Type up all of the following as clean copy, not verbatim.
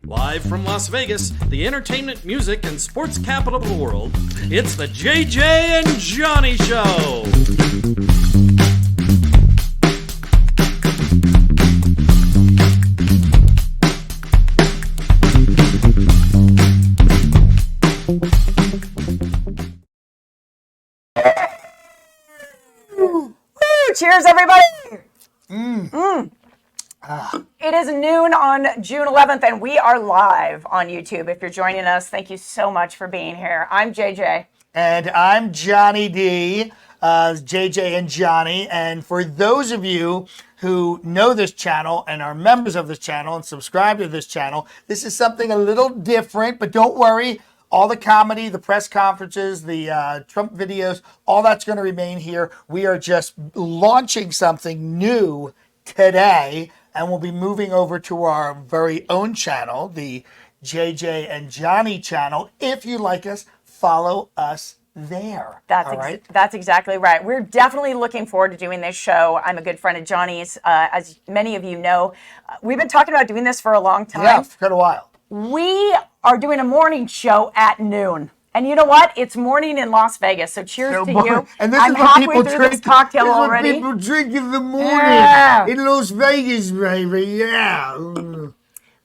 Live from Las Vegas, the entertainment, music, and sports capital of the world, it's the JJ and Johnny Show. Woo! Cheers, everybody! It is noon on June 11th, and we are live on YouTube. If you're joining us, thank you so much for being here. I'm JJ. And I'm Johnny D, JJ and Johnny. And for those of you who know this channel and are members of this channel and subscribe to this channel, this is something a little different, but don't worry. All the comedy, the press conferences, the Trump videos, all that's going to remain here. We are just launching something new today, and we'll be moving over to our very own channel, the JJ and Johnny channel. If you like us, follow us there. That's exactly right. We're definitely looking forward to doing this show. I'm a good friend of Johnny's. As many of you know, we've been talking about doing this for a long time. Yeah, for quite a while. We are doing a morning show at noon. And you know what? It's morning in Las Vegas, so cheers to you. And this I'm is what halfway people through drink. this cocktail this is already. What people drink in the morning Yeah. in Las Vegas, baby. Yeah.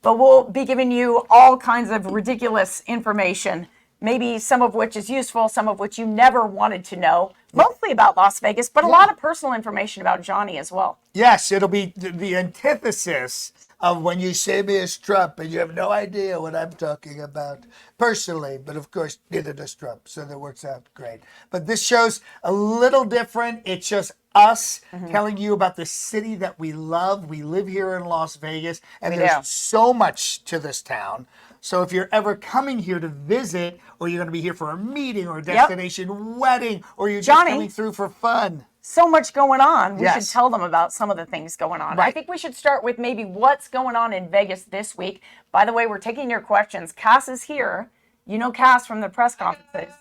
But we'll be giving you all kinds of ridiculous information, maybe some of which is useful, some of which you never wanted to know, mostly about Las Vegas, but a lot of personal information about Johnny as well. Yes, it'll be the antithesis of when you say me as Trump and you have no idea what I'm talking about personally. But of course, neither does Trump, so that works out great. But this show's a little different. It's just us telling you about the city that we love. We live here in Las Vegas, and there's so much to this town. So if you're ever coming here to visit, or you're going to be here for a meeting or a destination wedding, or you're just coming through for fun. So much going on. We should tell them about some of the things going on. Right. I think we should start with maybe what's going on in Vegas this week. By the way, we're taking your questions. Cass is here. You know Cass from the press conferences.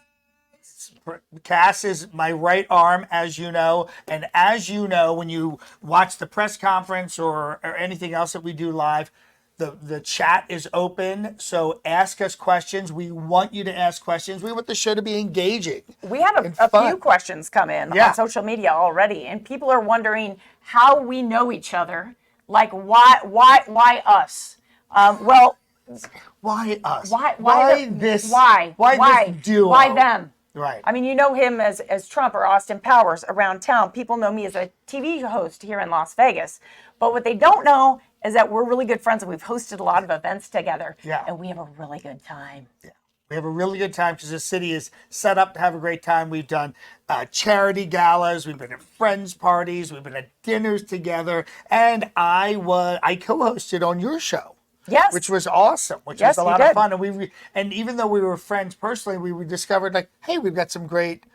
Cass is my right arm, as you know. And as you know, when you watch the press conference or anything else that we do live, the chat is open, so ask us questions. We want you to ask questions. We want the show to be engaging. We had a few questions come in on social media already, and people are wondering how we know each other. Like, why us? Well, why us? Why this? Why this duo? Why them? Right. I mean, you know him as Trump or Austin Powers around town. People know me as a TV host here in Las Vegas. But what they don't know is that we're really good friends and we've hosted a lot of events together. Yeah. And we have a really good time. Yeah. We have a really good time because the city is set up to have a great time. We've done charity galas. We've been at friends parties. We've been at dinners together. And I co-hosted on your show. Yes. Which was awesome, which was a lot of fun. And even though we were friends personally, we discovered like, hey, we've got some great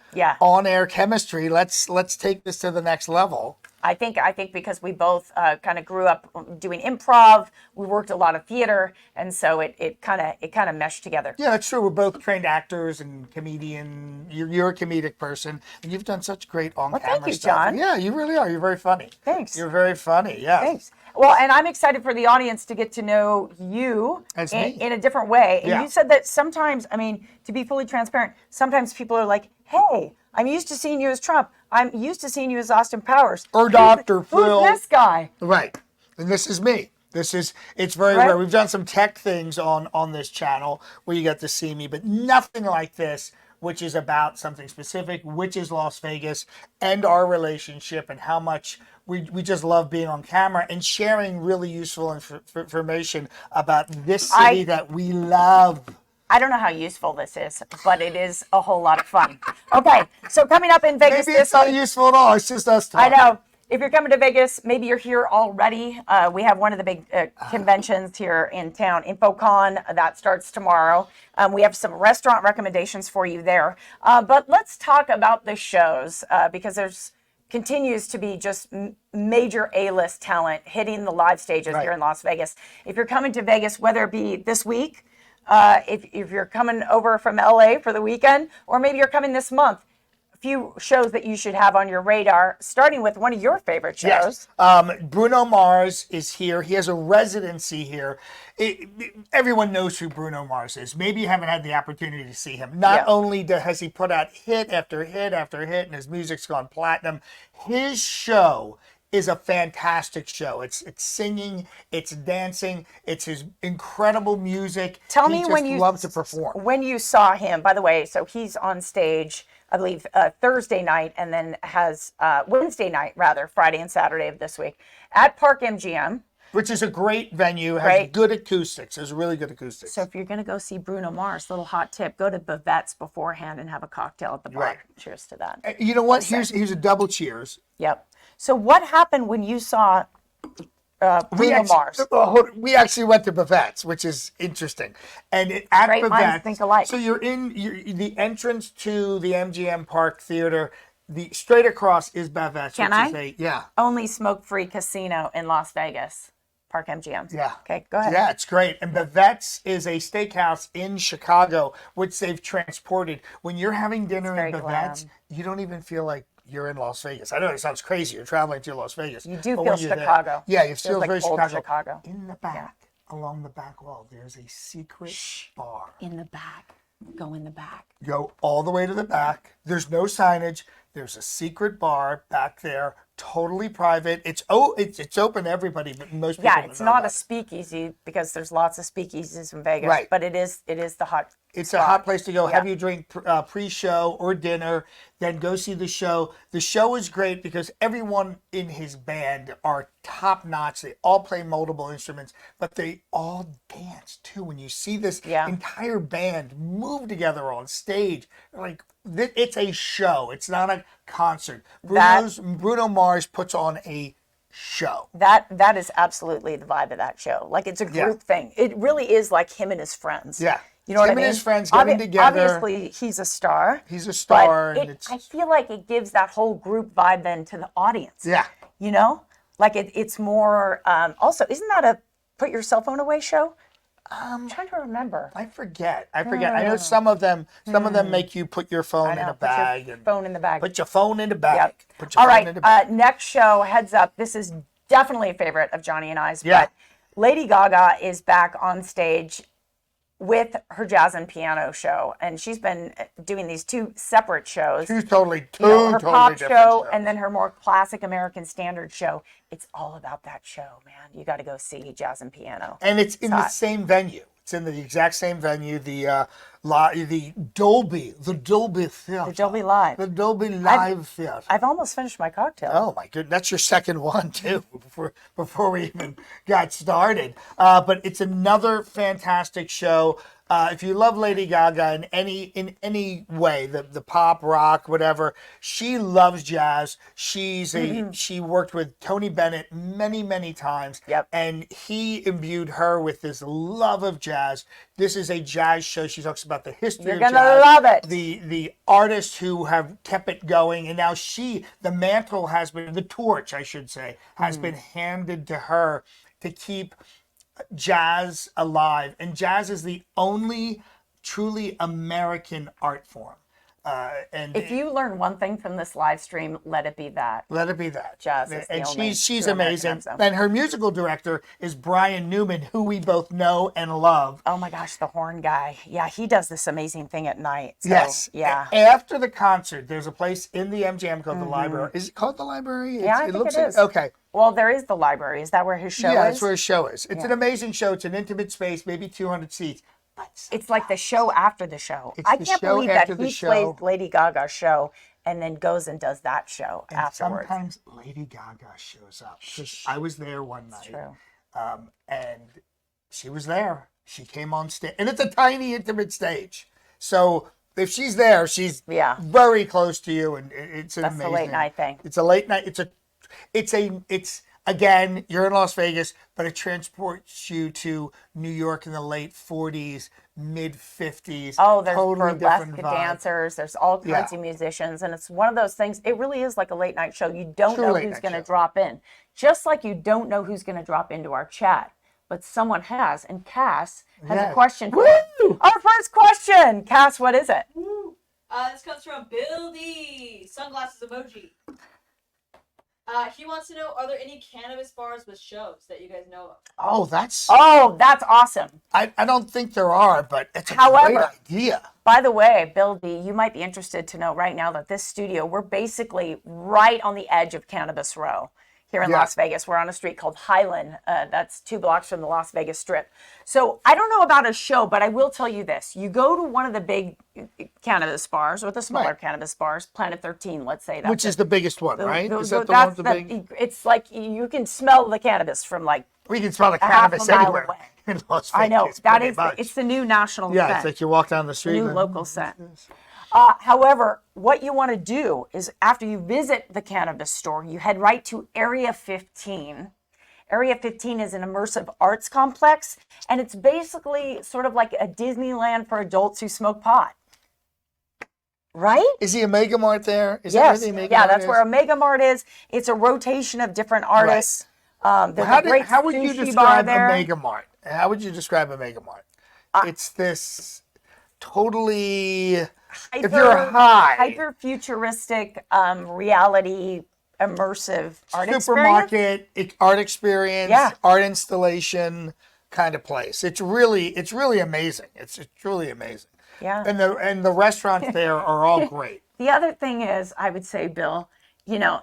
on-air chemistry. Let's take this to the next level. I think because we both kind of grew up doing improv, we worked a lot of theater, and so it kind of meshed together. Yeah, that's true. We're both trained actors and comedian. You're a comedic person, and you've done such great on-camera stuff. Thank you, John. Yeah, you really are. You're very funny. Thanks. You're very funny. Yeah. Thanks. Well, and I'm excited for the audience to get to know you in a different way. And you said that sometimes, I mean, to be fully transparent, sometimes people are like, hey, I'm used to seeing you as Trump. I'm used to seeing you as Austin Powers. Or Dr. Phil. Who's this guy? Right. And this is me. It's very rare. We've done some tech things on this channel where you get to see me, but nothing like this, which is about something specific, which is Las Vegas and our relationship and how much we just love being on camera and sharing really useful information about this city that we love. I don't know how useful this is, but it is a whole lot of fun. Okay, so coming up in Vegas Maybe it's not useful at all. It's just us talking. I know. If you're coming to Vegas, maybe you're here already. We have one of the big conventions here in town, InfoCon, that starts tomorrow. We have some restaurant recommendations for you there. But let's talk about the shows because there's continues to be just major A-list talent hitting the live stages here in Las Vegas. If you're coming to Vegas, whether it be this week, if you're coming over from LA for the weekend, or maybe you're coming this month, few shows that you should have on your radar, starting with one of your favorite shows. Yes. Bruno Mars is here. He has a residency here. Everyone knows who Bruno Mars is. Maybe you haven't had the opportunity to see him. Not only has he put out hit after hit after hit, and his music's gone platinum, his show is a fantastic show. It's singing, it's dancing, it's his incredible music. Tell me when you love to perform. When you saw him, by the way, so he's on stage, I believe, Thursday night, and then has Wednesday night, rather, Friday and Saturday of this week at Park MGM. Which is a great venue, has good acoustics. There's really good acoustics. So if you're going to go see Bruno Mars, little hot tip, go to Bavette's beforehand and have a cocktail at the bar. Right. Cheers to that. You know what? Here's a double cheers. Yep. So what happened when you saw Bruno Mars? We actually went to Bavette's, which is interesting. And at Great minds think alike. So you're the entrance to the MGM Park Theater. The straight across is Bavette's. Can I? Yeah. Only smoke-free casino in Las Vegas. Park MGM. Yeah. Okay, go ahead. Yeah, it's great. And Bavette's is a steakhouse in Chicago, which they've transported. When you're having dinner in Bavette's, you don't even feel like you're in Las Vegas. I know it sounds crazy. You're traveling to Las Vegas. You do feel Chicago. Yeah, you feel like very old Chicago. In the back, along the back wall, there's a secret bar. In the back. Go in the back. Go all the way to the back. There's no signage. There's a secret bar back there, totally private. It's open to everybody, but most people don't it's know not about a speakeasy because there's lots of speakeasies in Vegas. Right. But it is the hot. It's a hot place to go. Have you drink pre-show or dinner, then go see the show. The show is great because everyone in his band are top notch. They all play multiple instruments, but they all dance too. When you see this entire band move together on stage, like it's a show. It's not a concert. Bruno Mars puts on a show. That is absolutely the vibe of that show. Like it's a group thing. It really is like him and his friends. Yeah. You know what I mean? Him and his friends getting together. Obviously, he's a star. He's a star. But I feel like it gives that whole group vibe then to the audience. Yeah. You know? Like it's more, also, isn't that a put your cell phone away show? I'm trying to remember. I forget. I know some of them make you put your phone in a bag. Put your phone in the bag. Put your phone in the bag. Yep. Put your phone in the bag. Next show, heads up. This is definitely a favorite of Johnny and I's. Yeah. But Lady Gaga is back on stage with her jazz and piano show, and she's been doing these two separate shows. She's totally her totally pop different show shows. and then her more classic American standard show. It's all about that show, man. You got to go see jazz and piano. And it's in the same venue. It's in the exact same venue. The Dolby Theater. The Dolby Live. The Dolby Live Theater. I've almost finished my cocktail. Oh my goodness, that's your second one too. Before we even got started, but it's another fantastic show. If you love Lady Gaga in any way, the pop, rock, whatever, she loves jazz. She worked with Tony Bennett many times. Yep. And he imbued her with this love of jazz. This is a jazz show. She talks about the history of jazz. You're gonna love it. The artists who have kept it going, and now the mantle has been, the torch, I should say, has been handed to her to keep jazz alive. And jazz is the only truly American art form. And if you learn one thing from this live stream, let it be that. Let it be that. Jazz is and the only she's true amazing. American anthem. And her musical director is Brian Newman, who we both know and love. Oh my gosh, the horn guy. Yeah, he does this amazing thing at night. So, Yes. Yeah. After the concert, there's a place in the MGM called the Library. Is it called the Library? Yeah, I think it is. Okay. Well, there is the library. Is that where his show is? Yeah, that's where his show is. It's an amazing show. It's an intimate space, maybe 200 seats. It's like the show after the show. It's I the can't show believe that after the he show. plays Lady Gaga's show and then goes and does that show And afterwards. sometimes Lady Gaga shows up. 'Cause I was there one night. True. And she was there. She came on stage. And it's a tiny, intimate stage. So if she's there, she's very close to you. And it's an That's amazing. the late night thing. It's a late night. It's again, you're in Las Vegas, but it transports you to New York in the late 40s, mid 50s. Oh, there's totally burlesque different vibe. dancers. There's all kinds of musicians. And it's one of those things. It really is like a late night show. You don't know who's going to drop in. Just like you don't know who's going to drop into our chat. But someone has. And Cass has a question for us. Our first question. Cass, what is it? This comes from Bill D. Sunglasses emoji. He wants to know, are there any cannabis bars with shows that you guys know of? Oh, that's awesome. I don't think there are, but it's a great However, idea. by the way, Bill D, you might be interested to know right now that this studio, we're basically right on the edge of Cannabis Row here in Las Vegas. We're on a street called Highland. That's 2 blocks from the Las Vegas Strip. So I don't know about a show, but I will tell you this. You go to one of the big cannabis bars or the smaller cannabis bars, Planet 13, let's say. Which is the biggest one, right? Is that the that's one with the big? It's like you can smell the cannabis from like We can smell the half a cannabis mile anywhere away. in Las Vegas. I know. That is, much. it's the new national Yeah, scent. it's like you walk down the street. New and- local scent. However, what you want to do is after you visit the cannabis store, you head right to Area 15. Area 15 is an immersive arts complex, and it's basically sort of like a Disneyland for adults who smoke pot. Right? Is the Omega Mart there? Is Yes. that where the Omega Yeah, Mart that's is? where Omega Mart is. It's a rotation of different artists. There's a great How would you sushi bar describe there. Omega Mart? How would you describe Omega Mart? It's this totally, if you're high, hyper futuristic reality immersive art experience. supermarket, art experience, Yeah. art installation kind of place. It's really amazing. It's truly amazing. Yeah. And the restaurants there are all great. The other thing is, I would say, Bill,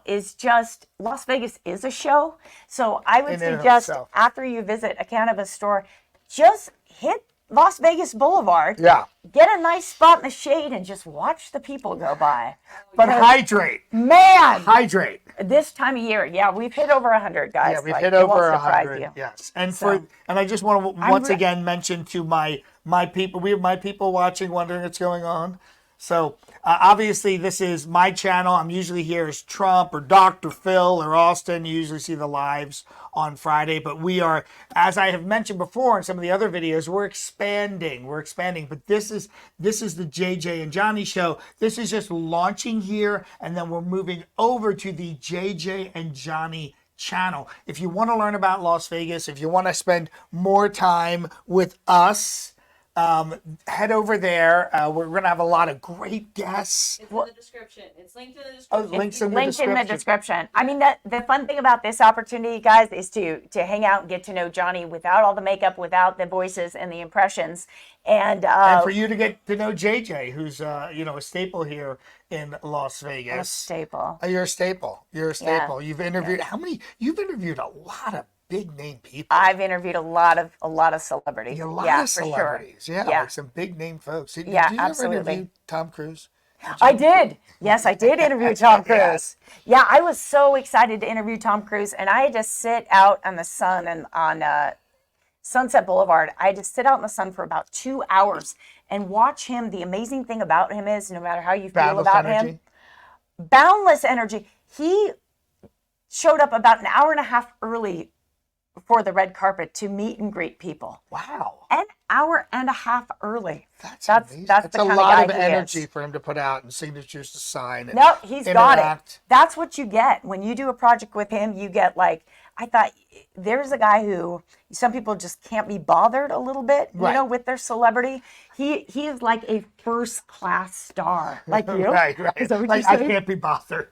is just Las Vegas is a show. So I would In and of suggest itself. after you visit a cannabis store, just hit Las Vegas Boulevard. Yeah. Get a nice spot in the shade and just watch the people go by. But Because, hydrate. man, Hydrate. this time of year, yeah, we've hit over 100, guys. Yeah, we've Like, hit it won't over surprise 100. you. Yes, and So- and I just want to once again mention to my people. We have my people watching, wondering what's going on. So obviously, this is my channel. I'm usually here as Trump or Dr. Phil or Austin. You usually see the lives on Friday, but we are, as I have mentioned before in some of the other videos, we're expanding. But this is the JJ and Johnny show. This is just launching here, and then we're moving over to the JJ and Johnny channel. If you want to learn about Las Vegas, if you want to spend more time with us, head over there. We're going to have a lot of great guests. It's in the description. It's linked in the Oh, description. links in the Linked description. in the description. I mean, the fun thing about this opportunity, guys, is to hang out and get to know Johnny without all the makeup, without the voices and the impressions, and For you to get to know JJ, who's a staple here in Las a Vegas. staple. You're a staple. You're a Yeah. staple. You've interviewed You've interviewed a lot of big name people. I've interviewed a lot of celebrities. A lot yeah, of for celebrities. sure. Yeah, like some big name folks. Did Yeah, you ever absolutely. interview Tom Cruise? I did. Yes, I did interview Tom Cruise. Yes. Yeah, I was so excited to interview Tom Cruise, and I had to sit out on the sun and on Sunset Boulevard. I had to sit out in the sun for about 2 hours and watch him. The amazing thing about him is, no matter how you feel Boundless about energy. him, boundless energy. He showed up about an hour and a half early before the red carpet to meet and greet people. Wow. An hour and a half early. That's amazing. That's It's the a kind lot of of guy he energy is. for him to put out and signatures to sign. And No, he's got it. interact. That's what you get when you do a project with him. You get I thought there's a guy who some people just can't be bothered a little bit, Right. with their celebrity. He is like a first class star, like you. Right. Is that what Like, you're I saying? can't be bothered.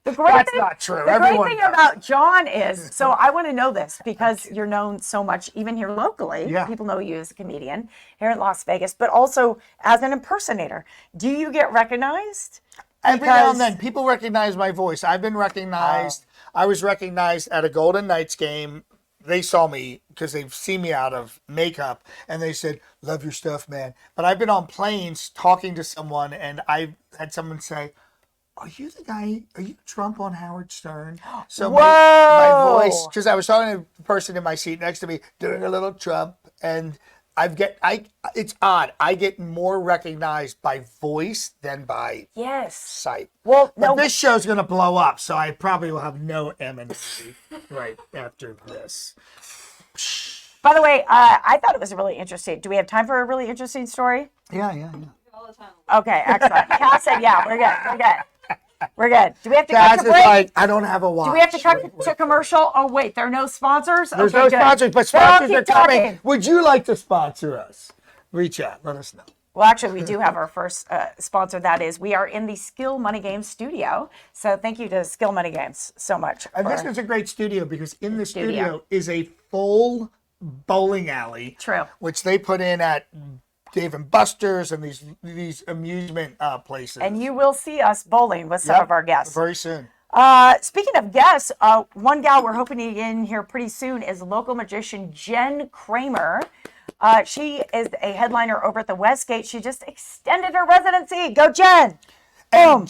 The great That's thing, not true. The Everyone great thing knows. about John is, so I want to know this because you're known so much, even here locally. Yeah. People know you as a comedian here in Las Vegas, but also as an impersonator. Do you get recognized? Every now and Because- then, people recognize my voice. I've been recognized. I was recognized at a Golden Knights game. They saw me because they've seen me out of makeup, and they said, "Love your stuff, man." But I've been on planes talking to someone, and I had someone say, "Are you the guy? Are you Trump on Howard Stern?" So my Whoa! voice, because I was talking to the person in my seat next to me, doing a little Trump, and it's odd. I get more recognized by voice than by Yes. sight. Well, But no. this show's going to blow up, so I probably will have no M&C right after this. By the way, I thought it was really interesting. Do we have time for a really interesting story? Yeah. All the time. Okay, excellent. Cal said, "Yeah, we're good. We're good. We're good." Do we have to cut That's to break? like, I don't have a watch. Do we have to cut to commercial? Oh wait, there are no sponsors. There's Okay, no good. sponsors, but Then I'll sponsors are keep coming. talking. Would you like to sponsor us? Reach out. Let us know. Well, actually, we do have our first sponsor. That is, we are in the Skill Money Games studio. So thank you to Skill Money Games so much. And this is a great studio because in the studio is a full bowling alley. True. Which they put in at Dave and Buster's and these amusement places. And you will see us bowling with some of our guests. Very soon. Speaking of guests, one gal we're hoping to get in here pretty soon is local magician Jen Kramer. She is a headliner over at the Westgate. She just extended her residency. Go, Jen! And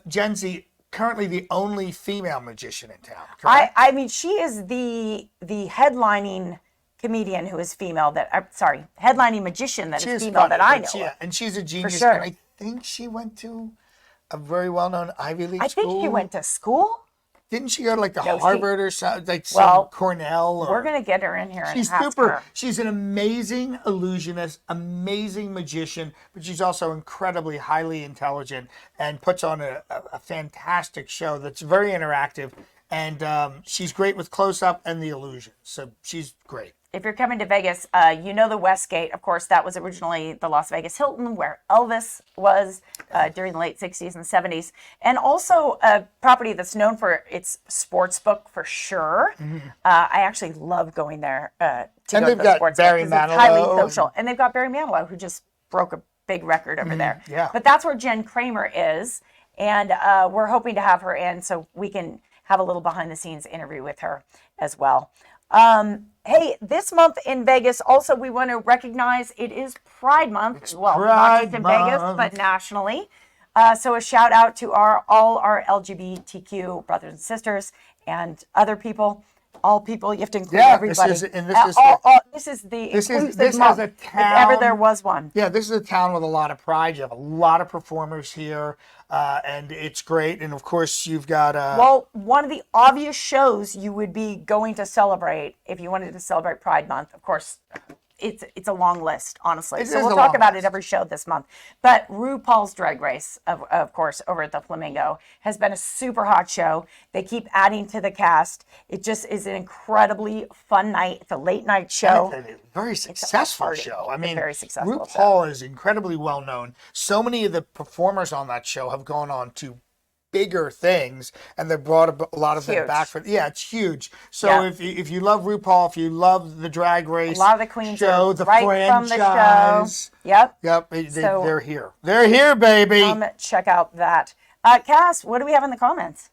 Jen's currently the only female magician in town. Correct? I mean, she is the headlining comedian who is female. Headlining magician that is female that I know. Yeah, and she's a genius. sure. And I think she went to a very well-known Ivy League school. I think she went to school. Didn't she go to like No, Harvard or something, like some Cornell? We're gonna get her in here. She's and ask super. her. She's an amazing illusionist, amazing magician, but she's also incredibly highly intelligent and puts on a fantastic show that's very interactive. And she's great with close-up and the illusion. So she's great. If you're coming to Vegas, you know the Westgate. Of course, that was originally the Las Vegas Hilton, where Elvis was during the late 60s and 70s. And also a property that's known for its sports book for sure. I actually love going there to go to the sports book because it's highly social. And they've got Barry Manilow, who just broke a big record over there. Yeah. But that's where Jen Kramer is. And we're hoping to have her in so we can have a little behind-the-scenes interview with her as well. Hey, this month in Vegas, also we want to recognize it is Pride Month. Not just in Vegas, but nationally. So a shout out to all our LGBTQ brothers and sisters and other people. All people, you have to include everybody. This is the inclusive month, a town, if ever there was one. Yeah, this is a town with a lot of pride. You have a lot of performers here, and it's great. And of course, you've got well, one of the obvious shows you would be going to celebrate if you wanted to celebrate Pride Month. Of course, it's a long list, honestly. So we'll talk about it every show this month. But RuPaul's Drag Race, of course, over at the Flamingo, has been a super hot show. They keep adding to the cast. It just is an incredibly fun night. It's a late night show. It's a very successful show. I mean, very successful RuPaul is incredibly well known. So many of the performers on that show have gone on to bigger things, and they brought a lot of them back for. Yeah, it's huge. So if you love RuPaul, if you love the Drag Race, a lot of the queens show, are the right franchise, from the show. Yep. They're here. They're here, baby. Come check out that. Cass, what do we have in the comments?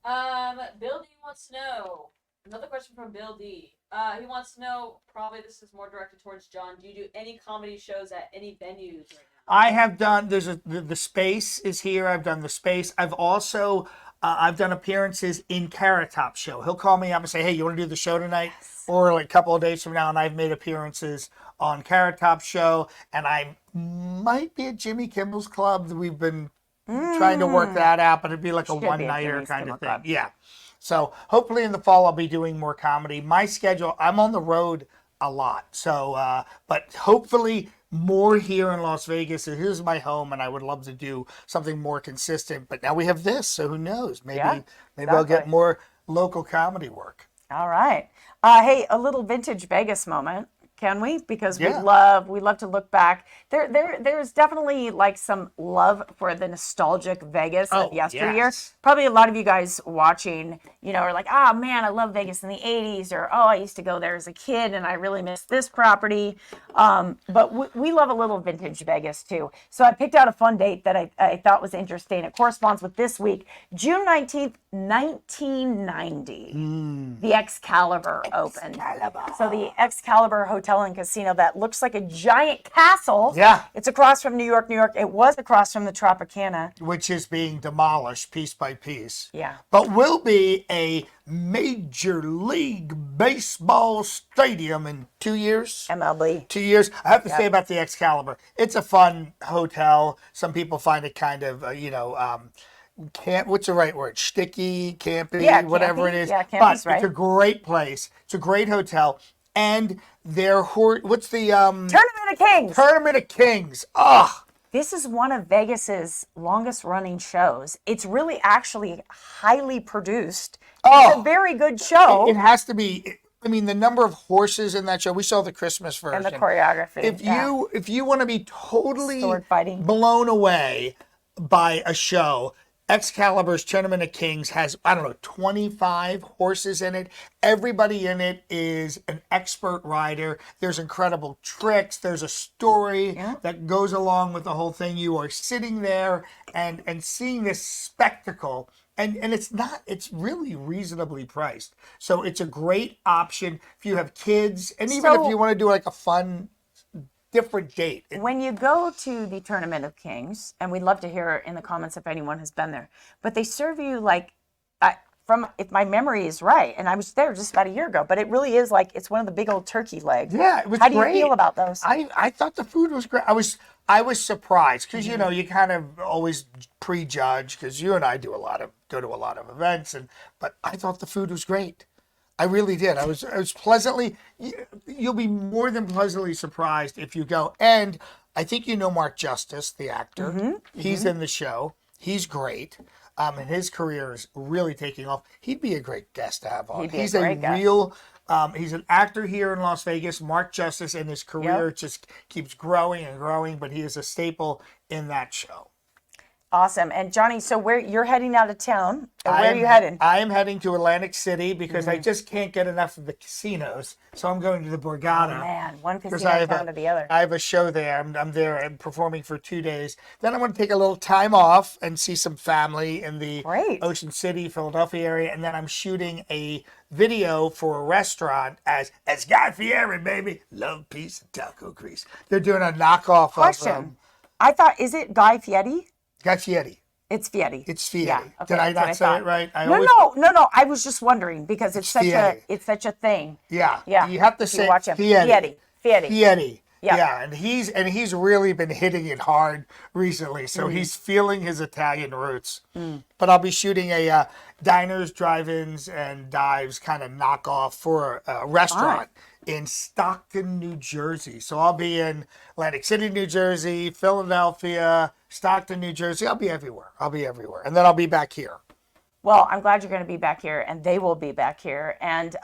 Bill D wants to know. Another question from Bill D. He wants to know. Probably this is more directed towards John. Do you do any comedy shows at any venues right now? I have done. The Space is here. I've done the Space. I've also I've done appearances in Carrot Top show. He'll call me up and say, "Hey, you want to do the show tonight?" Yes. Or like a couple of days from now, and I've made appearances on Carrot Top show, and I might be at Jimmy Kimmel's Club. We've been trying to work that out, but it'd be like a one-nighter kind of thing. Club. Yeah. So hopefully in the fall I'll be doing more comedy. My schedule, I'm on the road a lot. So, but hopefully more here in Las Vegas. It is my home, and I would love to do something more consistent. But now we have this, so who knows? Maybe I'll get more local comedy work. All right. Hey, a little vintage Vegas moment. Can we? Because we love to look back. There's definitely like some love for the nostalgic Vegas of yesteryear. Yes. Probably a lot of you guys watching, are like, oh man, I love Vegas in the 80s, or oh, I used to go there as a kid and I really miss this property. But we love a little vintage Vegas too. So I picked out a fun date that I thought was interesting. It corresponds with this week, June 19th, 1990. The Excalibur opened. So the Excalibur Hotel and Casino that looks like a giant castle. Yeah. It's across from New York. It was across from the Tropicana. Which is being demolished piece by piece. Yeah. But will be a Major League Baseball stadium in 2 years. MLB. 2 years. I have to say about the Excalibur, it's a fun hotel. Some people find it kind of, what's the right word? Shticky, campy, whatever it is. Yeah, but right. It's a great place. It's a great hotel. And what's the Tournament of Kings. Tournament of Kings. Ugh. This is one of Vegas's longest running shows. It's really actually highly produced. It's a very good show. It has to be. I mean, the number of horses in that show. We saw the Christmas version. And the choreography. If you want to be totally Sword fighting. blown away by a show, Excalibur's Tournament of Kings has, I don't know, 25 horses in it. Everybody in it is an expert rider. There's incredible tricks. There's a story that goes along with the whole thing. You are sitting there and seeing this spectacle. And it's really reasonably priced. So it's a great option if you have kids, and even if you want to do like a fun, different date. When you go to the Tournament of Kings, and we'd love to hear in the comments if anyone has been there, but they serve you like, if my memory is right, and I was there just about a year ago, but it really is like, it's one of the big old turkey legs. Yeah, it was How do great. you feel about those? I thought the food was great. I was surprised because you know you kind of always prejudge because you and I go to a lot of events, but I thought the food was great. I really did. I was pleasantly. You'll be more than pleasantly surprised if you go. And I think you know Mark Justice, the actor. He's in the show. He's great. And his career is really taking off. He'd be a great guest to have on. He's a real. He's an actor here in Las Vegas. Mark Justice, and his career just keeps growing and growing. But he is a staple in that show. Awesome. And Johnny, so where you're heading out of town? Where are you heading? I am heading to Atlantic City because I just can't get enough of the casinos. So I'm going to the Borgata. Oh, man, one casino town to the other. I have a show there. I'm there. I'm performing for 2 days. Then I'm going to take a little time off and see some family in the Ocean City, Philadelphia area. And then I'm shooting a video for a restaurant as Guy Fieri, baby. Love, peace, and taco grease. They're doing a knockoff of... I thought, is it Guy Fieri? Guy Fieri. It's Fieri. It's Fieri. Yeah, okay, Did I not say it right? No. I was just wondering because it's such a thing. Yeah. Yeah. You have to say Fieri. Fieri. Yeah. Yeah, and he's really been hitting it hard recently, so he's feeling his Italian roots. But I'll be shooting a diners, drive-ins, and dives kind of knockoff for a restaurant in Stockton, New Jersey. So I'll be in Atlantic City, New Jersey, Philadelphia, Stockton, New Jersey. I'll be everywhere. And then I'll be back here. Well, I'm glad you're going to be back here, and they will be back here. And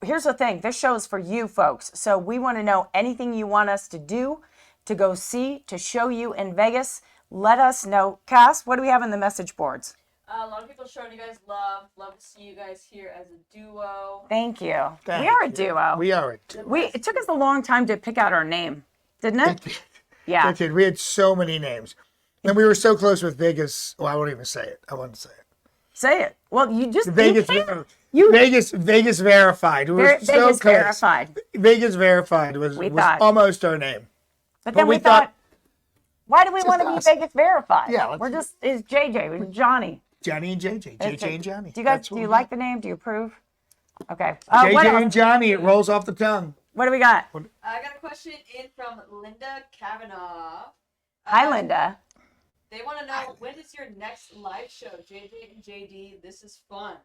here's the thing. This show is for you folks. So we want to know anything you want us to do, to go see, to show you in Vegas. Let us know. Cass, what do we have in the message boards? A lot of people showing you guys love. Love to see you guys here as a duo. Thank you. We are a duo. We are a duo. It took us a long time to pick out our name, didn't it? Yeah. It did. We had so many names. And we were so close with Vegas. Well, I won't even say it. I won't say it. Say it. Well, you just... Vegas Verified. Vegas Verified. Vegas Verified was almost our name. But then we thought, why do we want to be us. Vegas Verified? Yeah, it's JJ, we're Johnny. Johnny and JJ. JJ and Johnny. Do you like the name? Do you approve? Okay. JJ and Johnny, it rolls off the tongue. What do we got? I got a question in from Linda Kavanaugh. Hi, Linda. They want to know, when is your next live show? JJ and JD, this is fun.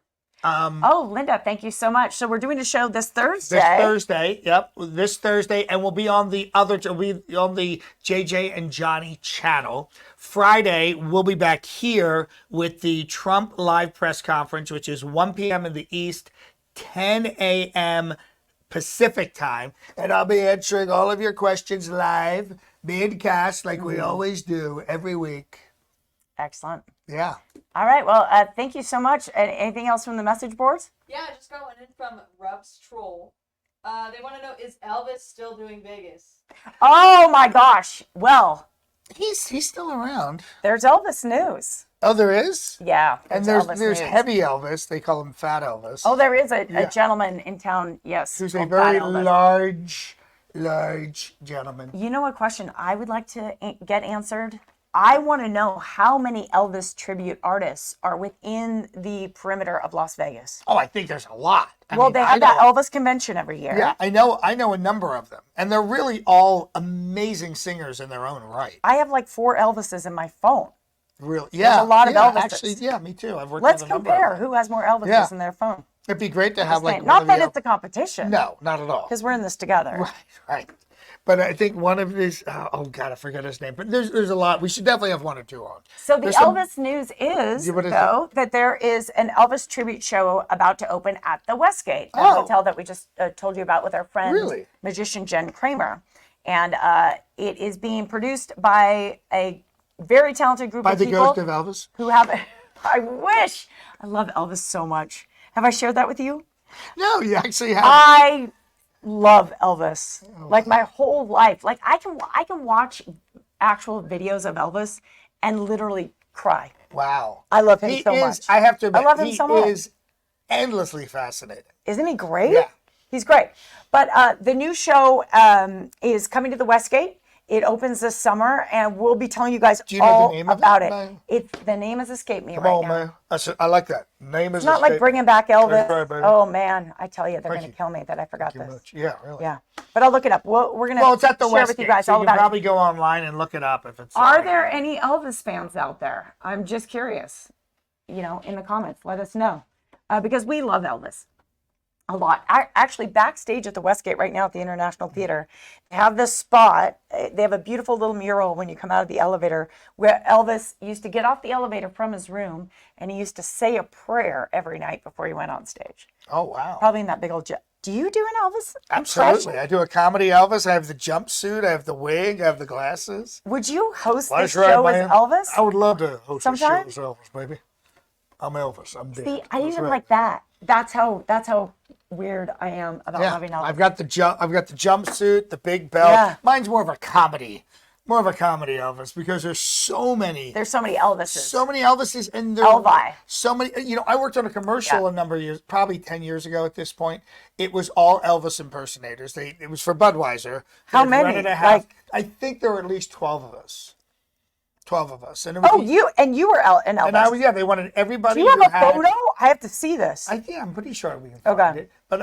Linda, thank you so much. So we're doing a show this Thursday. This Thursday, and we'll be on the JJ and Johnny channel. Friday, we'll be back here with the Trump live press conference, which is 1 p.m. in the East, 10 a.m. Pacific time, and I'll be answering all of your questions live, being cast like we always do every week. Excellent. Yeah. All right. Well, thank you so much. Anything else from the message boards? Yeah, I just got one in from Rubs Troll. They want to know, is Elvis still doing Vegas? Oh my gosh. Well, he's still around. There's Elvis news. Oh, there is? Yeah. And there's heavy Elvis. They call him Fat Elvis. Oh, there is a gentleman in town, yes. Who's a very large gentleman. You know a question I would like to get answered? I want to know how many Elvis tribute artists are within the perimeter of Las Vegas. Oh, I think there's a lot. They have that Elvis convention every year. Yeah, I know a number of them. And they're really all amazing singers in their own right. I have like 4 Elvises in my phone. Really? Yeah. There's a lot of Elvises. Actually, yeah, me too. I've worked Let's with a number compare of them. who has more Elvises in their phone. It'd be great to have like not that it's a competition. No, not at all. Because we're in this together. Right. but I think one of his, oh God, I forget his name, but there's a lot. We should definitely have one or two on. So the There's some- Elvis news is, Yeah, what is though, that there is an Elvis tribute show about to open at the Westgate, the Oh. hotel that we just told you about with our friend, Really? magician Jen Kramer. And it is being produced by a very talented group By of the people ghost of Elvis? who have, I wish, I love Elvis so much. Have I shared that with you? No, you actually have. I love Elvis. Like my whole life. Like I can watch actual videos of Elvis and literally cry. Wow. I love him He so is, much. I have to admit, love him he so much. is endlessly fascinating. Isn't he great? Yeah. He's great. But the new show is coming to the Westgate. It opens this summer, and we'll be telling you guys Do you know all the name of about it, it. man? The name has escaped me Come right on, now. man. I like that. Name is It's not like bringing back Elvis. That's right, baby. Oh man, I tell you, they're Thank going to you. kill me that I forgot Thank you this. much. Yeah, really. Yeah, but I'll look it up. We're going to Well, it's at the share Westgate, with you guys so all you can about probably it. go online and look it up if it's. Are there any Elvis fans out there? I'm just curious. In the comments, let us know because we love Elvis a lot. Actually, backstage at the Westgate right now at the International Theater, they have this spot. They have a beautiful little mural when you come out of the elevator where Elvis used to get off the elevator from his room and he used to say a prayer every night before he went on stage. Oh, wow. Probably in that big old jet. Do you do an Elvis Absolutely. impression? I do a comedy Elvis. I have the jumpsuit. I have the wig. I have the glasses. Would you host this That's right, show man. as Elvis? I would love to host a show Sometime? as Elvis, baby. I'm Elvis. I'm dead. See, I That's even right. like that. That's how weird I am about Yeah, loving Elvis. I've got the jumpsuit, the big belt. Yeah. Mine's more of a comedy Elvis, because there's so many. There's so many Elvises. So many Elvises, and there Elvi. so many. I worked on a commercial Yeah. a number of years, probably 10 years ago at this point. It was all Elvis impersonators. It was for Budweiser. How They many? rented a house. Like- I think there were at least 12 of us. 12 of us, and it was, Oh, you were an Elvis. and I was, yeah. They wanted everybody. Do you have who a had- photo? I have to see this. Yeah, I'm pretty sure we can find Okay. it. But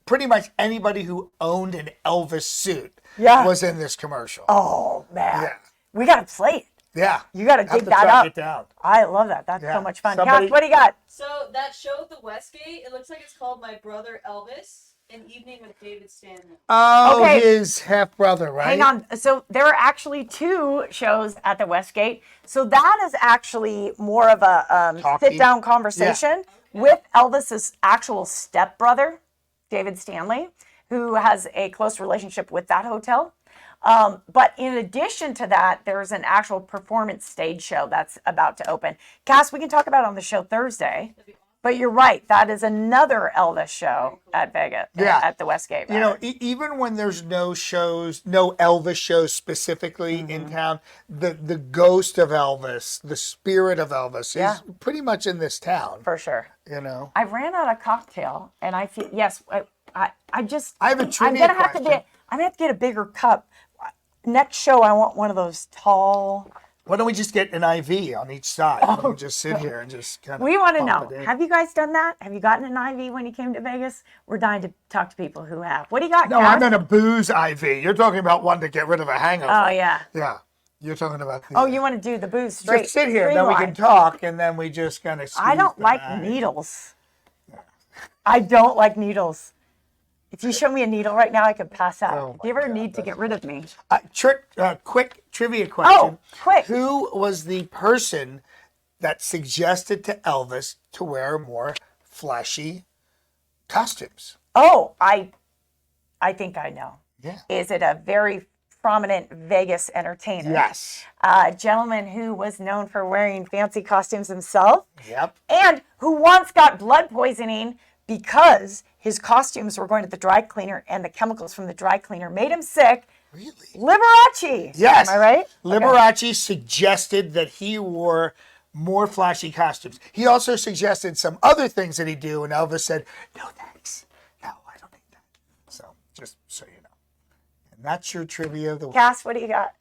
pretty much anybody who owned an Elvis suit Yeah. was in this commercial. Oh man, Yeah. we gotta play it. Yeah. You gotta Have dig to that track up. it down. I love that. That's Yeah. so much fun. Somebody- Cass, what do you got? So that show at the Westgate, it looks like it's called My Brother Elvis, An Evening with David Stanley. Oh, Okay. his half brother, right? Hang on. So there are actually 2 shows at the Westgate. So that is actually more of a Talkie. sit-down conversation with Elvis's actual stepbrother, David Stanley, who has a close relationship with that hotel. But in addition to that, there's an actual performance stage show that's about to open. Cass, we can talk about it on the show Thursday. But you're right. That is another Elvis show at Vegas, Yeah. at the Westgate. You know, rather. even when there's no Elvis shows specifically Mm-hmm. in town, the ghost of Elvis, the spirit of Elvis Yeah. is pretty much in this town. for sure. You know. I ran out of cocktail, and I feel I just I have a I'm trivia gonna have to question. get a bigger cup. Next show, I want one of those tall. Why don't we just get an IV on each side? And we'll just sit here and just kind of. We want to know. Have you guys done that? Have you gotten an IV when you came to Vegas? We're dying to talk to people who have. What do you got? No, Cass? I meant a booze IV. You're talking about one to get rid of a hangover. Oh yeah. Yeah. You're talking about the. Oh, you want to do the booze straight? just sit here, and then we can streamline. talk, and then we just kind of. I don't like needles. I don't like needles. If you show me a needle right now, I could pass out. Oh, if you ever my need God, to get rid of me, Quick trivia question. Oh, quick. Who was the person that suggested to Elvis to wear more flashy costumes? oh, I think I know. Yeah. Is it a very prominent Vegas entertainer? Yes. A gentleman who was known for wearing fancy costumes himself Yep. and who once got blood poisoning because his costumes were going to the dry cleaner and the chemicals from the dry cleaner made him sick. Really? Liberace. Yes. Am I right? Liberace suggested that he wore more flashy costumes. He also suggested some other things that he do, and Elvis said, "No thanks. No, I don't need that." So, just so you know. And that's your trivia of the week. Cass, what do you got?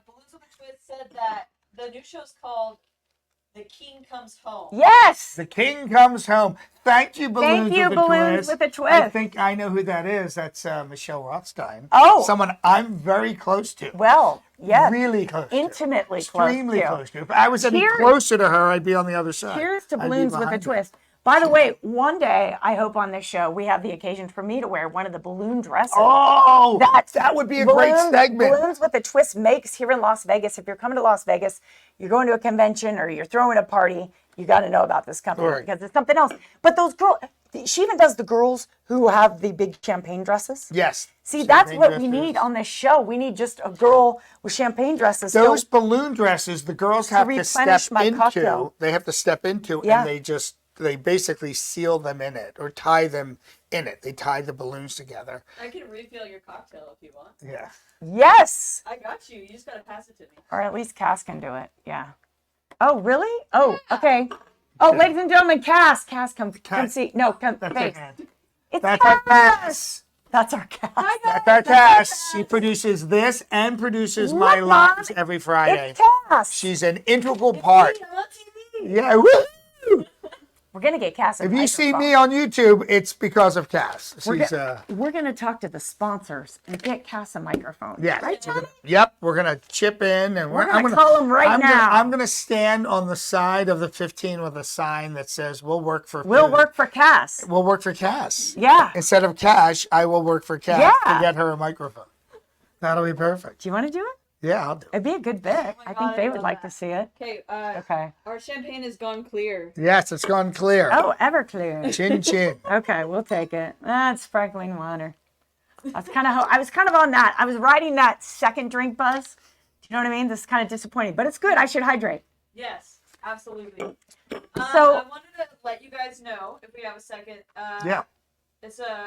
Balloons with a Twist said that the new show's called The King Comes Home. Yes. The King Comes Home. Thank you, Balloons, Thank you, with, Balloons a twist. with a Twist. I think I know who that is. That's Michelle Rothstein. Oh. Someone I'm very close to. Well, yes. Really close to. Intimately Extremely close to. close to. If I was any Cheers. closer to her, I'd be on the other side. Here's to I'd be Balloons with a behind her. Twist. By the way, one day, I hope on this show, we have the occasion for me to wear one of the balloon dresses. Oh, that would be a great segment. Balloons with a Twist makes here in Las Vegas. If you're coming to Las Vegas, you're going to a convention or you're throwing a party, you got to know about this company because it's something else. But those girls, she even does the girls who have the big champagne dresses. Yes. See, that's what we need on this show. We need just a girl with champagne dresses. Those balloon dresses, the girls have to step into. Cocktail. They have to step into, and they basically seal them in it or tie them in it. They tie the balloons together. I can refill your cocktail if you want. Yeah. Yes. I got you. You just gotta pass it to me. Or at least Cass can do it. Yeah. Oh, really? Oh, okay. Oh, ladies and gentlemen, Cass, come see. No, come. Face. It's That's our Cass. That's our Cass. That's our Cass. She produces this and produces my lives every Friday. It's Cass. She's an integral part. Yeah, woo! We're gonna get Cass. If you see me on YouTube, it's because of Cass. We're gonna talk to the sponsors and get Cass a microphone. Yeah. Right, Johnny? Yep. We're gonna chip in, and I'm gonna call them now. I'm gonna stand on the side of the 15 with a sign that says, "We'll work for." We'll work for Cass. We'll work for Cass. Yeah. Instead of cash, I will work for Cass Yeah. to get her a microphone. That'll be perfect. Do you want to do it? Yeah, I'll do it. It'd be a good bit. I think they would like to see it. Okay. Okay. Our champagne has gone clear. Yes, it's gone clear. Oh, Everclear. Chin chin. Okay, we'll take it. That's sparkling water. That's kind of how I was kind of on that. I was riding that second drink buzz. Do you know what I mean? This is kind of disappointing, but it's good. I should hydrate. Yes, absolutely. So- I wanted to let you guys know if we have a second. Yeah. It's a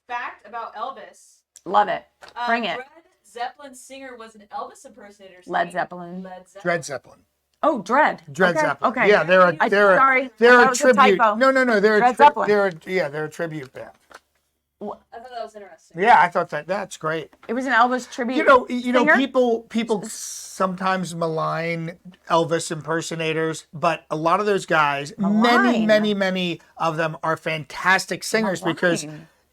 fact about Elvis. Love it. Bring it. Led Zeppelin singer was an Elvis impersonator. Led Zeppelin. Dred Zeppelin. Oh, Dread. Dred Okay, Zeppelin. Okay. Yeah, they're a sorry. they're That a was a tribute. typo. No, they're Dred Zeppelin. they're a tribute band. I thought that was interesting. Yeah, I thought that's great. It was an Elvis tribute. You know, singer? people sometimes malign Elvis impersonators, but a lot of those guys, Malign. many of them are fantastic singers because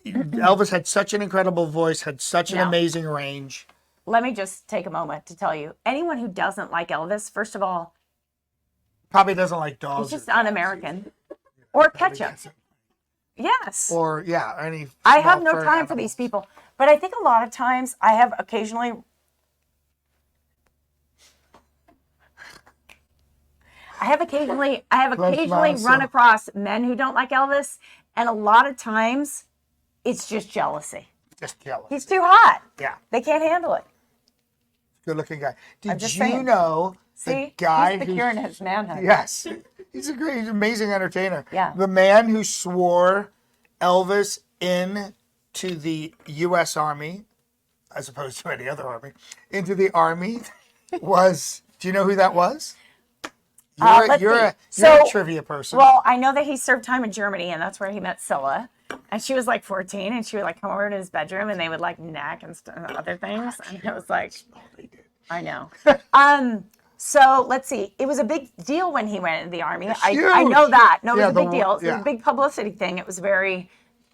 Elvis had such an incredible voice, had such an amazing range. Let me just take a moment to tell you, anyone who doesn't like Elvis, first of all, Probably doesn't like dogs. he's just un-American. Or ketchup. Yes. Or any. I have small no fur time for animals. these people. But I think a lot of times I have occasionally run across men who don't like Elvis, and a lot of times it's just jealousy. Just jealous. He's too hot. Yeah, They can't handle it. good looking guy. Did just you saying. know See, the guy he's securing his manhood. Yes, he's he's an amazing entertainer. Yeah. The man who swore Elvis into the U.S. Army, as opposed to any other army, into the army was. Do you know who that was? You're a trivia person. Well, I know that he served time in Germany, and that's where he met Scylla. And she was like 14, and she would like come over to his bedroom, and they would like neck and other things. And it was like, I know. So let's see. It was a big deal when he went into the army. I know that. No, it was a big deal. It was a big publicity thing. It was very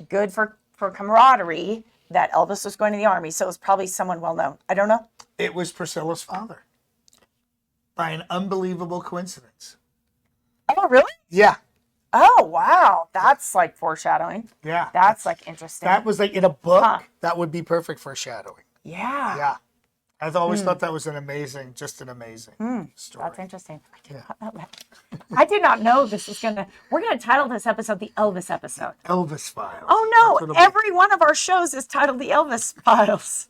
good for camaraderie that Elvis was going to the army. So it was probably someone well known. I don't know. It was Priscilla's father. By an unbelievable coincidence. Oh, really? Yeah. Oh, wow. That's like foreshadowing. Yeah. That's like interesting. That was like in a book. Huh. That would be perfect for shadowing. Yeah. Yeah. I've always thought that was an amazing story. That's interesting. I did not know this was we're going to title this episode the Elvis episode. Elvis Files. Oh, no. Every one of our shows is titled the Elvis Files.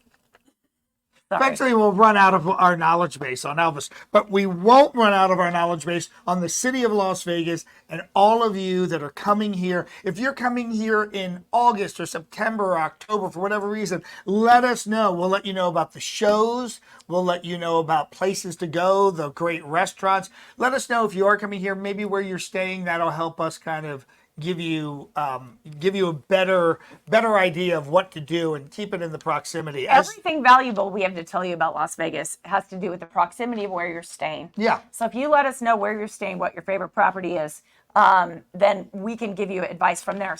Sorry. Eventually, we'll run out of our knowledge base on Elvis, but we won't run out of our knowledge base on the city of Las Vegas and all of you that are coming here. If you're coming here in August or September or October for whatever reason, let us know. We'll let you know about the shows. We'll let you know about places to go, the great restaurants. Let us know if you are coming here, maybe where you're staying. That'll help us kind of give you a better idea of what to do and keep it in the proximity. Everything valuable we have to tell you about Las Vegas has to do with the proximity of where you're staying. Yeah. So if you let us know where you're staying, what your favorite property is, then we can give you advice from there.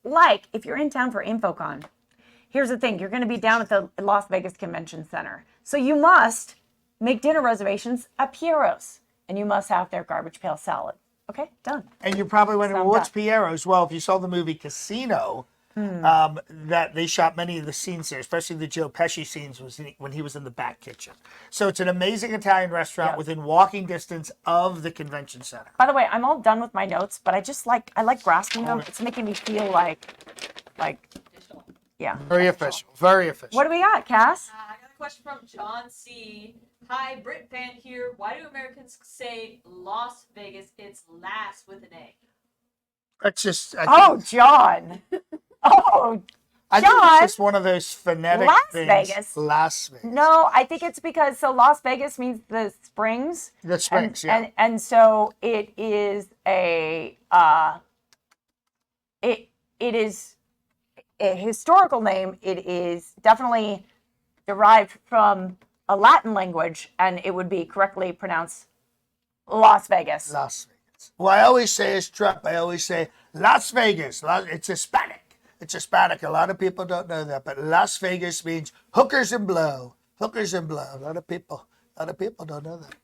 Like if you're in town for InfoCon, here's the thing. You're going to be down at the Las Vegas Convention Center. So you must make dinner reservations at Piero's, and you must have their garbage pail salad. Okay, done. And you're probably wondering, Sound well, what's done. Piero's? Well, if you saw the movie Casino, Hmm. that they shot many of the scenes there, especially the Joe Pesci scenes when he was in the back kitchen. So it's an amazing Italian restaurant Yeah. within walking distance of the convention center. By the way, I'm all done with my notes, but I like grasping them. It's making me feel like, Official. yeah. Very official. Very official. What do we got, Cass? I got a question from John C. Hi, Brit fan here. Why do Americans say Las Vegas? It's Las with an A. That's just. Oh, John. Oh, I think John. it's just one of those phonetic Las things. Vegas. Las Vegas. no, I think it's because Las Vegas means the springs. The springs, yeah. And so it is a it is a historical name. It is definitely derived from a Latin language, and it would be correctly pronounced Las Vegas. Las Vegas. Well, I always say it's Trump. I always say Las Vegas. It's Hispanic. It's Hispanic. A lot of people don't know that, but Las Vegas means hookers and blow. Hookers and blow. A lot of people don't know that.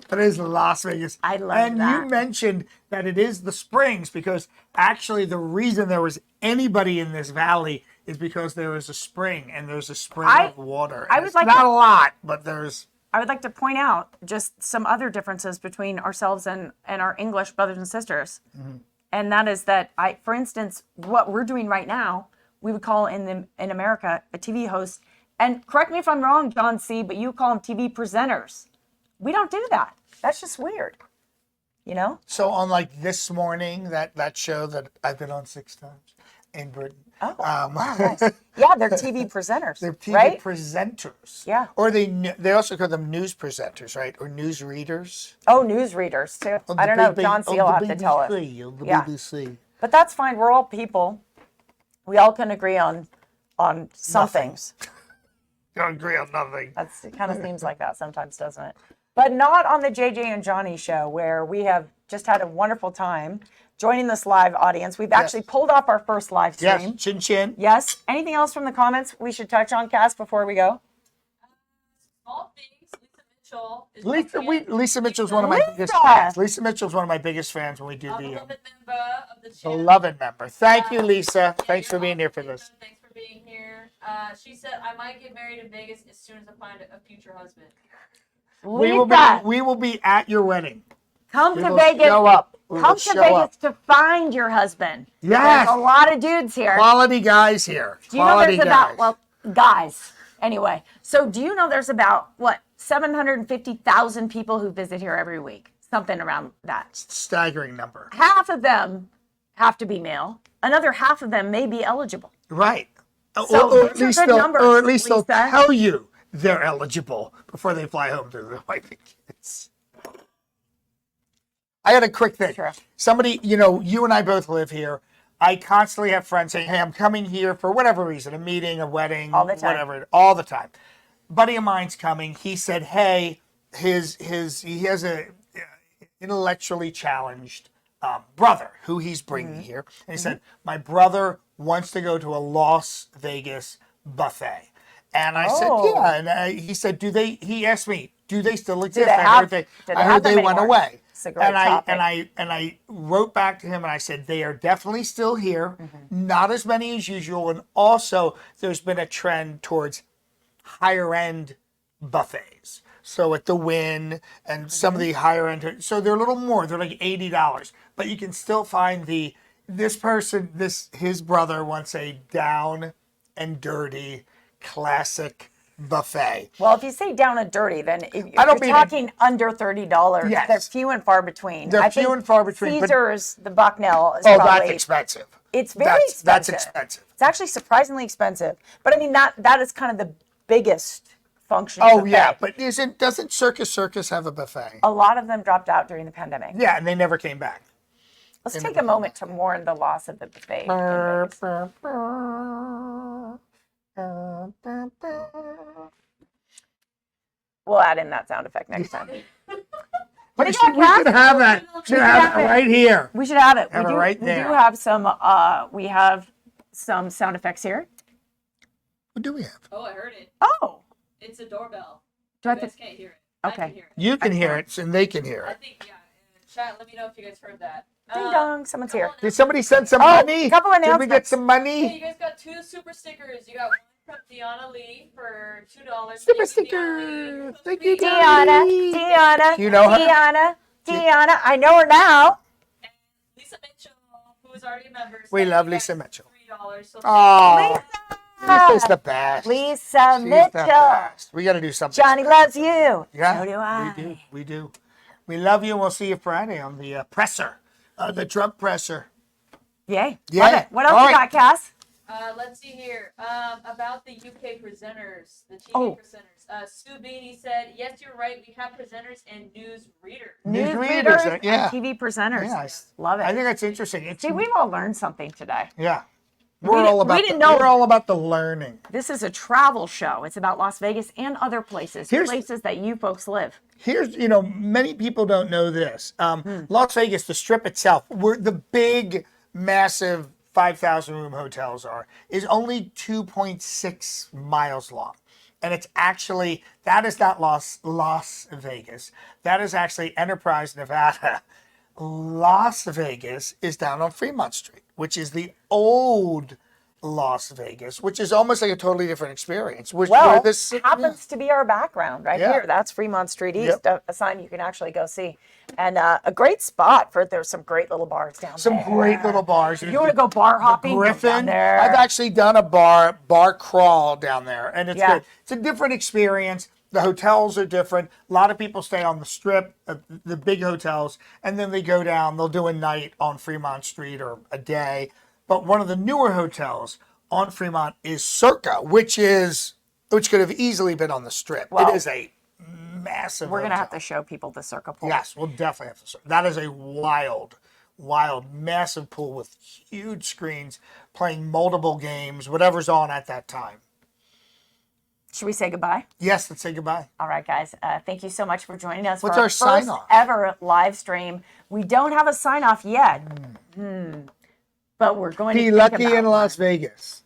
But it is Las Vegas. I love and that. you mentioned that it is the springs because actually the reason there was anybody in this valley is because there was a spring and there's a spring of water. I And would it's like not to- a lot, but there's. I would like to point out just some other differences between ourselves and our English brothers and sisters. Mm-hmm. And that is that for instance, what we're doing right now, we would call in America a TV host. And correct me if I'm wrong, John C., but you call them TV presenters. We don't do that. That's just weird. You know? So on like this morning, that show that I've been on 6 times in Britain. Oh, wow, nice. Yeah, they're TV presenters, They're TV right? presenters. Yeah. Or they also call them news presenters, right? Or news readers. Oh, news readers too. I don't know. John C. will have to tell us. On the Yeah. BBC. But that's fine. We're all people. We all can agree on some Nothing. things. Don't agree on nothing. It kind of seems like that sometimes, doesn't it? But not on the JJ and Johnny show, where we have just had a wonderful time joining this live audience. We've actually pulled off our first live Yes, stream. chin chin. Yes. Anything else from the comments we should touch on, Cass, before we go? Small things. Lisa Mitchell. Is Lisa Mitchell's one of my Lisa! biggest fans. Lisa Mitchell's one of my biggest fans when we do the beloved member of the channel. beloved member. Thank you, Lisa. Thanks for being here for this. Thanks for being here. She said, I might get married in Vegas as soon as I find a future husband. Lisa, We will be at your wedding. come We to will Vegas. show up. We Come will to show Vegas up. to find your husband. Yes. There's a lot of dudes here. Quality guys here. Do you know Quality there's about, guys. guys, anyway. So do you know there's about, 750,000 people who visit here every week? Something around that. Staggering number. Half of them have to be male. Another half of them may be eligible. Right. So or those are good numbers, or at least they'll Lisa. tell you they're eligible before they fly home to their wife and kids. I had a quick thing. Sure. Somebody, you and I both live here. I constantly have friends saying, hey, I'm coming here for whatever reason, a meeting, a wedding, All the time. whatever, all the time. Buddy of mine's coming. He said, hey, he has a intellectually challenged brother who he's bringing here. And he said, my brother wants to go to a Las Vegas buffet. And I said, Oh. yeah. And he said, he asked me, do they still exist? they have- I do they heard have them they went anymore? away. It's a great and topic. I wrote back to him and I said, they are definitely still here. Mm-hmm. Not as many as usual. And also there's been a trend towards higher end buffets. So at the Wynn and some of the higher end, so they're a little more. They're like $80, but you can still find his brother wants a down and dirty classic buffet. Well, if you say down and dirty, then if I don't you're mean talking under $30. Yes. They're few and far between. They're I few think and far between, but- Caesars, the Bucknell, is Oh, probably that's expensive. It's very That's expensive. expensive. It's actually surprisingly expensive. But I mean, that is kind of the biggest function. Oh buffet. yeah, but doesn't Circus have a buffet? A lot of them dropped out during the pandemic. Yeah, and they never came back. Let's take a moment to mourn the loss of the buffet. in Vegas. We'll add in that sound effect next time. What do you got, We should Cass? have that. Should have that right here. We should have it. Have it right there. We do have some. We have some sound effects here. What do we have? Oh, I heard it. Oh, It's a doorbell. do I You have guys to? can't hear it. I Okay. can hear it. You can hear it, and they can hear I it. think, yeah. Chat, let me know if you guys heard that. Ding dong, someone's here. Did somebody send some Oh, money? couple Did we announcements. get some Hey, money? you guys got 2 super stickers. You got one from Deanna Lee for $2. Super Thank you, Deanna Lee. sticker. Thank you, Deanna, Lee. Deanna, Do you know her? Deanna. I know her now. And Lisa Mitchell, who is already a member. We sent love you guys Lisa Mitchell. $3. So Oh, Lisa's the best. Lisa She's the Mitchell. best. We got to do something. Johnny loves you. Yeah, So do I. We do. We love you, and we'll see you Friday on the presser, the Trump presser. Yay. Yeah. Love it. What else All you got, Cass? let's see here. About the UK presenters, the TV Oh. presenters. Sue Beanie said, "Yes, you're right. We have presenters and news readers." News readers, readers yeah. and TV presenters. Yeah, Love it. I think that's interesting. It's, See, we've all learned something today. yeah, We we're all didn't- we about didn't the, know- we're all about the learning. This is a travel show. It's about Las Vegas and other places, Here's- places that you folks live. Here's, many people don't know this. Hmm. Las Vegas, the Strip itself, where the big, massive 5,000 room hotels is only 2.6 miles long. And it's actually, that is not Las Vegas. That is actually Enterprise, Nevada. Las Vegas is down on Fremont Street, which is the old Las Vegas, which is almost like a totally different experience. Which Well, where this happens to be our background right Yeah. here. That's Fremont Street East, Yep. a sign you can actually go see. And a great spot there's some great little bars down some there. great little bars. If you want to go bar hopping, go down Griffin. there. I've actually done a bar crawl down there, and it's Yeah. good. It's a different experience. The hotels are different. A lot of people stay on the Strip, the big hotels, and then they go down. They'll do a night on Fremont Street or a day. But one of the newer hotels on Fremont is Circa, which could have easily been on the Strip. Well, it is a massive. We're going to hotel. have to show people the Circa pool. Yes, we'll definitely have to. That is a wild, massive pool with huge screens playing multiple games, whatever's on at that time. Should we say goodbye? Yes, let's say goodbye. All right, guys. Thank you so much for joining us What's for our first sign-off? ever live stream. We don't have a sign off yet, but we're going to Be think lucky about in one. Las Vegas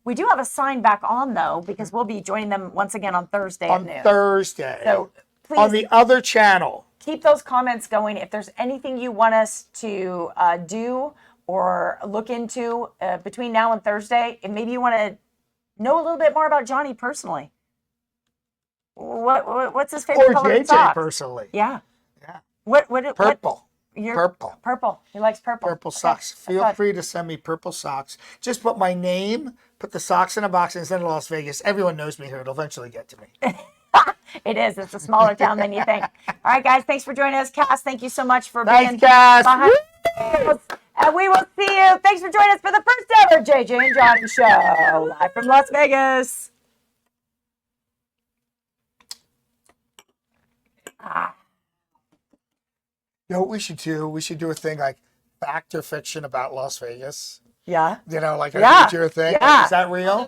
We do have a sign back on though, because we'll be joining them once again on Thursday on at noon. Thursday. So please on the other channel. keep those comments going. If there's anything you want us to do or look into between now and Thursday, and maybe you want to know a little bit more about Johnny personally. What's his favorite Or color of JJ socks? personally. Yeah. Yeah. What Purple. Purple. Purple. He likes purple. Purple Okay, socks. that's Feel fine. free to send me purple socks. Just put my name, put the socks in a box, and send it to Las Vegas. Everyone knows me here. It'll eventually get to me. It is. It's a smaller town than you think. All right, guys. Thanks for joining us. Cass, thank you so much for being Thanks, Cass. behind the scenes. And we will see you. Thanks for joining us for the first ever JJ and Johnny show live from Las Vegas. You know what we should do? We should do a thing like fact or fiction about Las Vegas. Yeah. Like Yeah. a future thing. Yeah. Is that real?